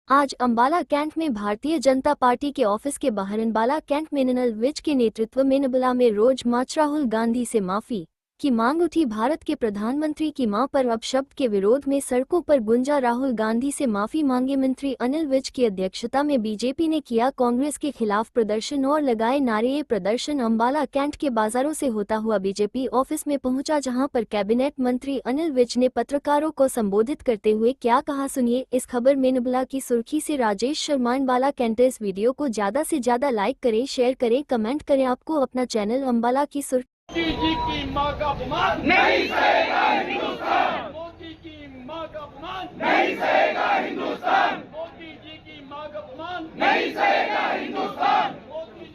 आज अंबाला कैंट में भारतीय जनता पार्टी के ऑफिस के बाहर अंबाला कैंट में ननल विज के नेतृत्व में नबला में रोज मार्च राहुल गांधी से माफी की मांग उठी। भारत के प्रधानमंत्री की मां पर अपशब्द के विरोध में सड़कों पर गुंजा राहुल गांधी से माफी मांगे। मंत्री अनिल विज की अध्यक्षता में बीजेपी ने किया कांग्रेस के खिलाफ प्रदर्शन और लगाए नारे। ये प्रदर्शन अंबाला कैंट के बाजारों से होता हुआ बीजेपी ऑफिस में पहुंचा, जहां पर कैबिनेट मंत्री अनिल विज ने पत्रकारों को संबोधित करते हुए क्या कहा, सुनिए इस खबर में। नबला की सुर्खी से राजेश शर्मा। अंबाला कैंट। इस वीडियो को ज्यादा से ज्यादा लाइक करें, शेयर करें, कमेंट करें। आपको अपना चैनल अंबाला की सुर्खी। मोदी जी की मां का अपमान नहीं सहेगा हिंदुस्तान। मोदी की मां का अपमान नहीं सहेगा हिंदुस्तान। मोदी जी की मां का अपमान नहीं सहेगा हिंदुस्तान। मोदी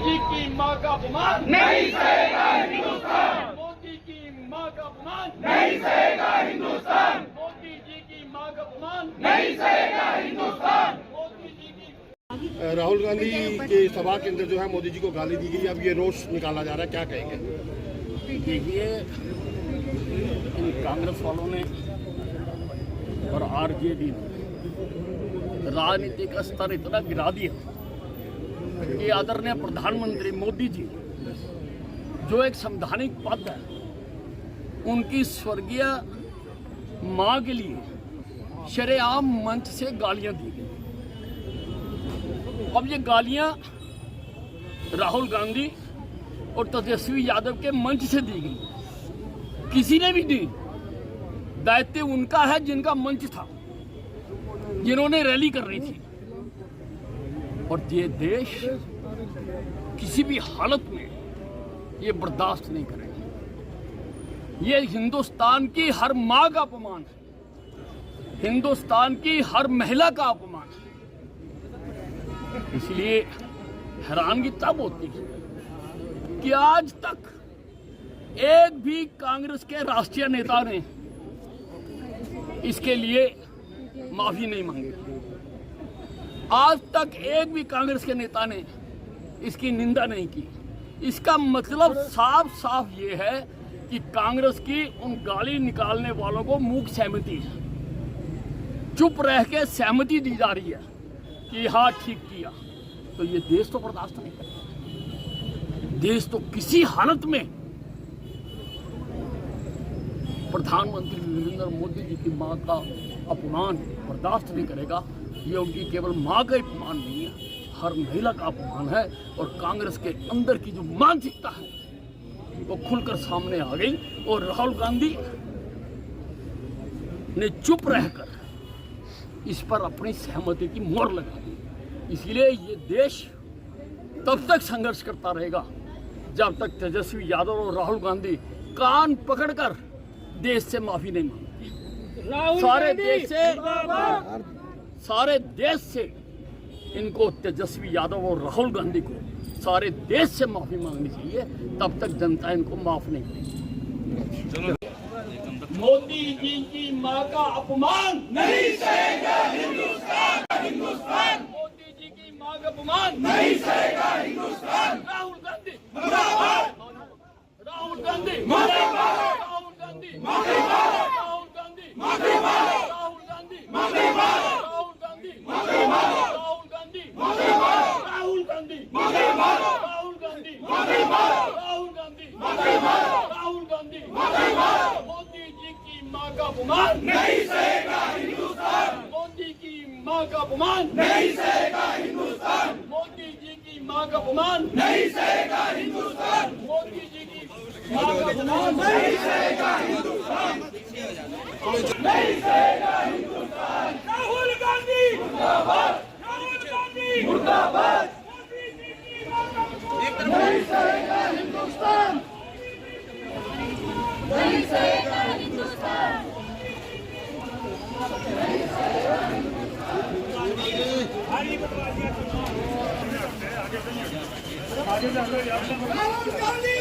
जी की मां का अपमान नहीं सहेगा हिंदुस्तान। मोदी की मां का अपमान नहीं सहेगा हिंदुस्तान। मोदी जी की मां का अपमान नहीं सहेगा हिंदुस्तान। राहुल गांधी के सभा के अंदर जो है मोदी जी को गाली दी गई, अब ये रोष निकाला जा रहा है, क्या कहेंगे? देखिए, इन कांग्रेस वालों ने और आरजेडी ने राजनीति का स्तर इतना गिरा दिया कि आदरणीय प्रधानमंत्री मोदी जी जो एक संवैधानिक पद है, उनकी स्वर्गीय मां के लिए शरेआम मंच से गालियां दी गई। अब ये गालियां राहुल गांधी और तेजस्वी यादव के मंच से दी गई, किसी ने भी दी। दायित्व उनका है जिनका मंच था, जिन्होंने रैली कर रही थी। और ये देश किसी भी हालत में ये बर्दाश्त नहीं करेगा। ये हिंदुस्तान की हर मां का अपमान है, हिंदुस्तान की हर महिला का अपमान है। इसलिए हैरानगी तब होती है कि आज तक एक भी कांग्रेस के राष्ट्रीय नेता ने इसके लिए माफी नहीं मांगी। आज तक एक भी कांग्रेस के नेता ने इसकी निंदा नहीं की। इसका मतलब साफ साफ ये है कि कांग्रेस की उन गाली निकालने वालों को मूक सहमति है, चुप रह के सहमति दी जा रही है कि हाँ ठीक किया। तो ये देश तो बर्दाश्त नहीं करेगा। देश तो किसी हालत में प्रधानमंत्री नरेंद्र मोदी जी की मां का अपमान बर्दाश्त नहीं करेगा। ये उनकी केवल मां का अपमान नहीं है, हर महिला का अपमान है। और कांग्रेस के अंदर की जो मानसिकता है वो खुलकर सामने आ गई और राहुल गांधी ने चुप रहकर इस पर अपनी सहमति की मोहर लगा दी। इसलिए ये देश तब तक संघर्ष करता रहेगा जब तक तेजस्वी यादव और राहुल गांधी कान पकड़कर देश से माफी नहीं मांगते। सारे देश से इनको तेजस्वी यादव और राहुल गांधी को सारे देश से माफी मांगनी चाहिए, तब तक जनता इनको माफ नहीं करेगी। मोदी जी की मां का अपमान नहीं सहेगा हिंदुस्तान। हिंदुस्तान मोदी जी की मां का अपमान नहीं सहेगा हिंदुस्तान। राहुल गांधी मुर्दाबाद। राहुल गांधी मुर्दाबाद। राहुल गांधी मुर्दाबाद। राहुल गांधी मुर्दाबाद। राहुल गांधी मुर्दाबाद। राहुल गांधी मुर्दाबाद। राहुल गांधी मुर्दाबाद। राहुल गांधी मुर्दाबाद। राहुल गांधी मुर्दाबाद। राहुल गांधी मुर्दाबाद। राहुल गांधी मुर्दाबाद। मोदी जी की मां का अपमान नहीं सहेगा हिंदुस्तान। मोदी की मां का अपमान नहीं सहेगा हिंदुस्तान। मोदी जी की मां का अपमान नहीं सहेगा हिंदुस्तान। मोदी जी की मां का अपमान नहीं सहेगा हिंदुस्तान। नहीं सहेगा हिंदुस्तान। राहुल गांधी मुर्दाबाद। राहुल गांधी मुर्दाबाद। मोदी जी की मां का अपमान नहीं सहेगा हिंदुस्तान। नहीं सहेगा हिंदुस्तान। राहुल गांधी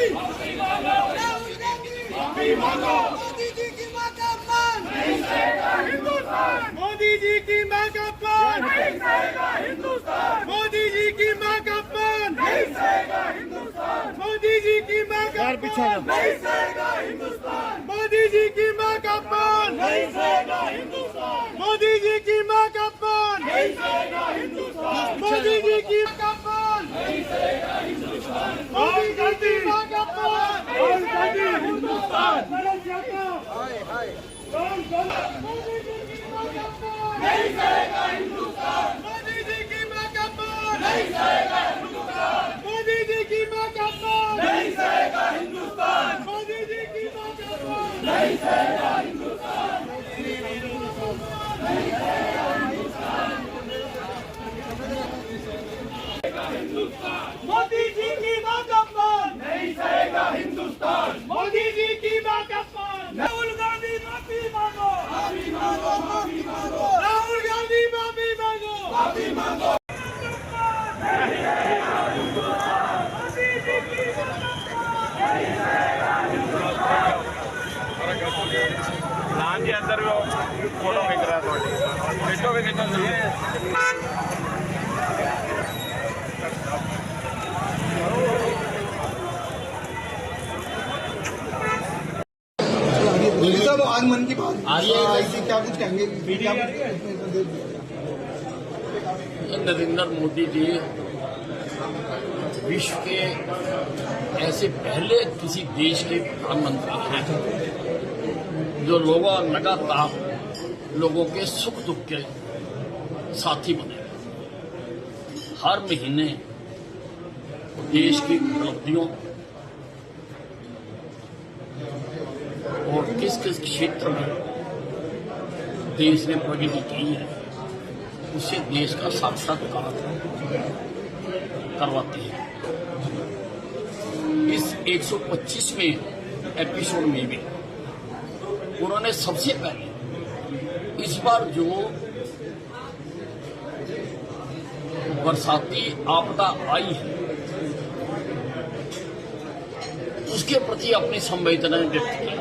मोदी जी की मां का अपमान नहीं सहेगा हिंदुस्तान। मोदी जी की मां का अपमान नहीं सहेगा हिंदुस्तान। मोदी जी की मां का अपमान नहीं सहेगा हिंदुस्तान। मोदी जी की मां का अपमान नहीं सहेगा हिंदुस्तान। मोदी जी की मां का अपमान नहीं सहेगा हिंदुस्तान। मोदी जी की मां का अपमान मोदी जी की अपमान नहीं सहेगा हिंदुस्तान। मोदी जी की अपमान नहीं सहेगा हिंदुस्तान। मोदी जी की अपमान नहीं सहेगा हिंदुस्तान। मोदी जी की अपमान नहीं सहेगा हिंदुस्तान। मोदी जी की अपमान नहीं सहेगा हिंदुस्तान। मोदी जी की अपमान नहीं सहेगा हिंदुस्तान। मोदी जी की अपमान नहीं सहेगा हिंदुस्तान। मोदी जी की अपमान। राहुल गांधी माफी मांगो, माफी मांगो, माफी मांगो। राहुल गांधी माफी मांगो, माफी मांगो। मोदी जी की नाम जी अंदर वो फोटो खींच रहा है थोड़ी खींचो भी खींचो सब आज मन की बात ऐसी क्या कुछ कहेंगे नरेंद्र मोदी जी विश्व के ऐसे पहले किसी देश के प्रधानमंत्री हैं जो लगातार लोगों के सुख दुख के साथी बने। हर महीने देश की उपलब्धियों और किस किस क्षेत्र में देश ने प्रगति की है उससे देश का साक्षात्कार करवाते हैं। इस 125वें एपिसोड में भी उन्होंने सबसे पहले इस बार जो बरसाती आपदा आई है उसके प्रति अपनी संवेदनाएं व्यक्त की।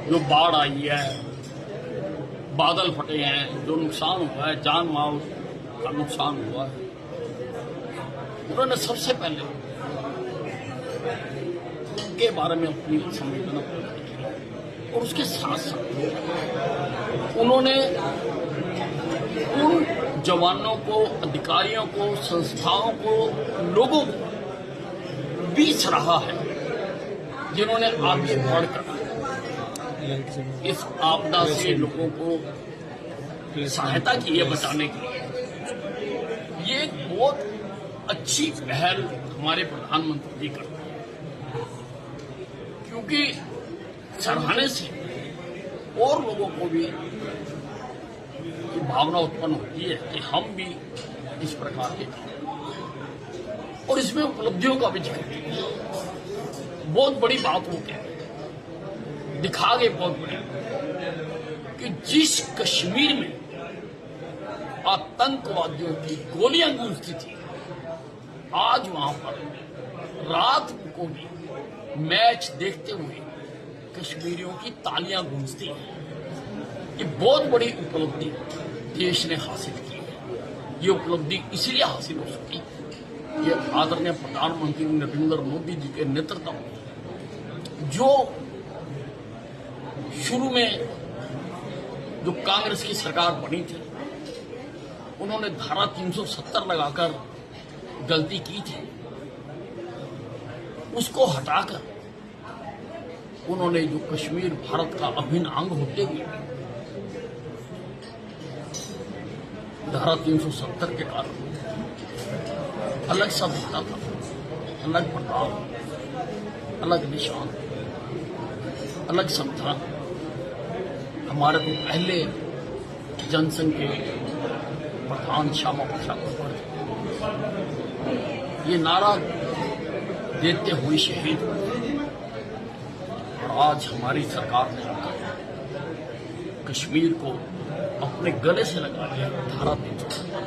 जो बाढ़ आई है, बादल फटे हैं, जो नुकसान हुआ है, जान माल का नुकसान हुआ है, उन्होंने सबसे पहले के बारे में अपनी संवेदना प्रकट की। और उसके साथ साथ उन्होंने उन जवानों को, अधिकारियों को, संस्थाओं को, लोगों को भी सराहा है जिन्होंने आगे बढ़कर इस आपदा से लोगों को सहायता की है बचाने के लिए। ये एक बहुत अच्छी पहल हमारे प्रधानमंत्री जी करते हैं क्योंकि सराहने से और लोगों को भी भावना उत्पन्न होती है कि हम भी इस प्रकार के और इसमें उपलब्धियों का भी जिक्र किया। बहुत बड़ी बात हो गया, दिखा गए बहुत बड़ी कि जिस कश्मीर में आतंकवादियों की गोलियां गूंजती थी आज वहां पर रात को भी मैच देखते हुए कश्मीरियों की तालियां गूंजती हैं। ये बहुत बड़ी उपलब्धि देश ने हासिल की है। ये उपलब्धि इसलिए हासिल हो सकी ये आदरणीय प्रधानमंत्री नरेंद्र मोदी जी के नेतृत्व में जो शुरू में जो कांग्रेस की सरकार बनी थी उन्होंने धारा 370 लगाकर गलती की थी, उसको हटाकर उन्होंने जो कश्मीर भारत का अभिन्न अंग होते हुए धारा 370 के कारण अलग सा दिखता था, अलग प्रभाव, अलग निशान, अलग संविधान। हमारे तो पहले जनसंघ के प्रधान श्यामा प्रसाद मुखर्जी ये नारा देते हुए शहीद हुए और आज हमारी सरकार ने कश्मीर को अपने गले से लगा लिया धारा 370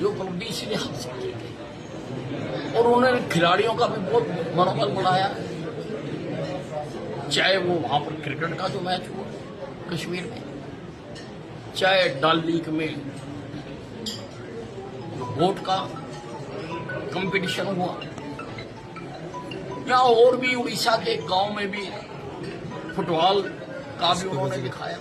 जो उपलब्धि इसलिए हासिल की गई। और उन्होंने खिलाड़ियों का भी बहुत मनोबल बढ़ाया, चाहे वो वहां पर क्रिकेट का जो मैच हुआ कश्मीर में, चाहे डल लीग में जो बोट का कंपटीशन हुआ, या और भी उड़ीसा के गांव में भी फुटबॉल का भी उन्होंने दिखाया।